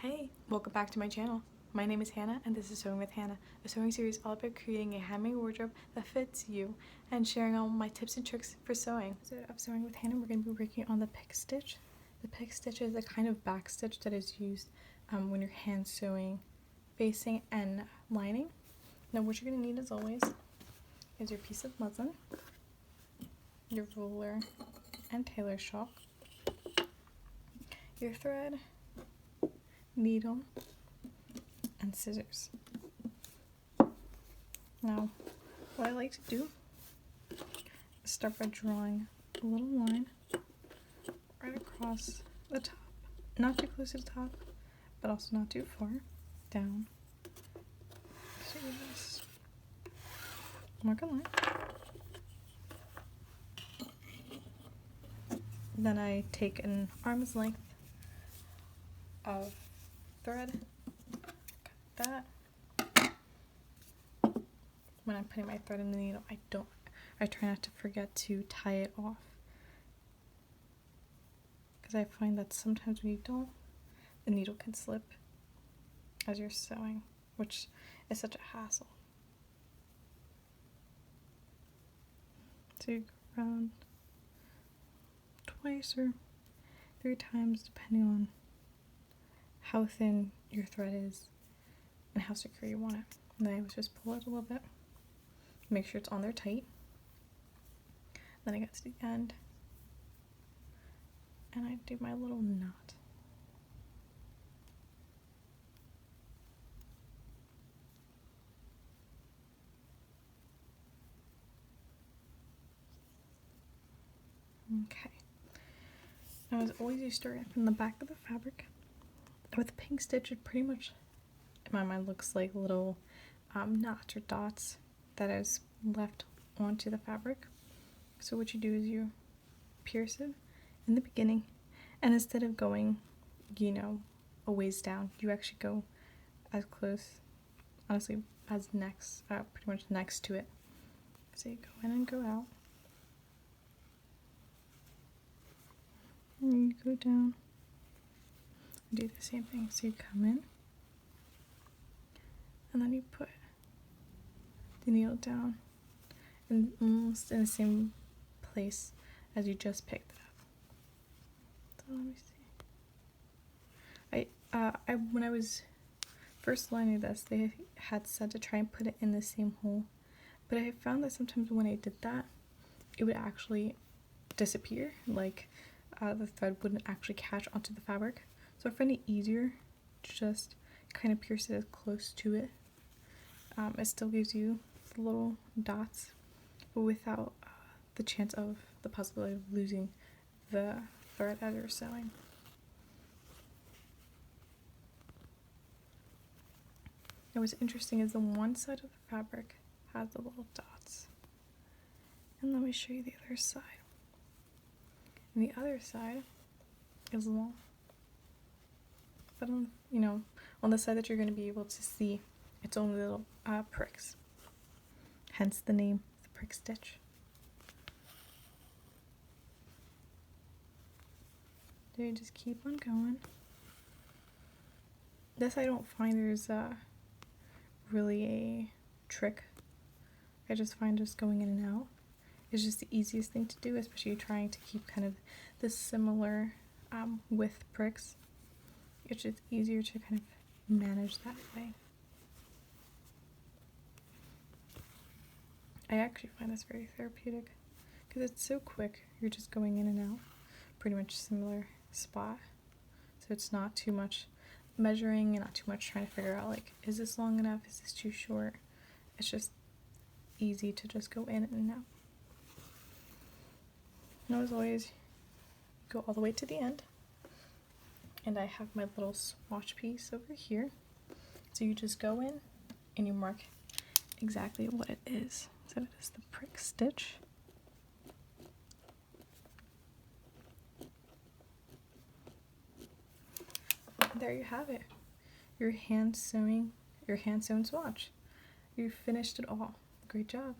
Hey, welcome back to my channel. My name is Hannah and this is Sewing with Hannah, a sewing series all about creating a handmade wardrobe that fits you and sharing all my tips and tricks for sewing. So of Sewing with Hannah, we're going to be working on the pick stitch. The pick stitch is a kind of back stitch that is used when you're hand sewing facing and lining. Now what you're going to need as always is your piece of muslin, your ruler and tailor chalk, your thread, needle, and scissors. Now, what I like to do is start by drawing a little line right across the top. Not too close to the top, but also not too far down. So you just mark a line. Then I take an arm's length of thread, cut that. When I'm putting my thread in the needle, I try not to forget to tie it off, because I find that sometimes when you don't, the needle can slip as you're sewing, which is such a hassle. So you go around twice or 3 times depending on how thin your thread is and how secure you want it. And then I would just pull it a little bit, make sure it's on there tight. Then I get to the end and I do my little knot. Okay. Now as always, you start from the back of the fabric. With a pink stitch, it pretty much, in my mind, looks like little knots or dots that is left onto the fabric. So what you do is you pierce it in the beginning, and instead of going, a ways down, you actually go as close, honestly, as pretty much next to it. So you go in and go out, and you go down. Do the same thing. So you come in and then you put the needle down and almost in the same place as you just picked it up. So let me see. When I was first learning this, they had said to try and put it in the same hole, but I found that sometimes when I did that, it would actually disappear, like the thread wouldn't actually catch onto the fabric. So I find it easier to just kind of pierce it as close to it. It still gives you the little dots, but without the chance of the possibility of losing the thread as you're sewing. Now what's interesting is the one side of the fabric has the little dots. And let me show you the other side. And the other side is long. But on the side that you're going to be able to see, it's only little pricks. Hence the name, the prick stitch. So you just keep on going. This I don't find there's really a trick. I just find just going in and out is just the easiest thing to do, especially trying to keep kind of the similar width pricks. It's just easier to kind of manage that way. I actually find this very therapeutic because it's so quick. You're just going in and out, pretty much similar spot. So it's not too much measuring and not too much trying to figure out, like, is this long enough? Is this too short? It's just easy to just go in and out. Now as always, go all the way to the end. And I have my little swatch piece over here. So you just go in and you mark exactly what it is. So it is the prick stitch. And there you have it. Your hand sewn swatch. You finished it all. Great job.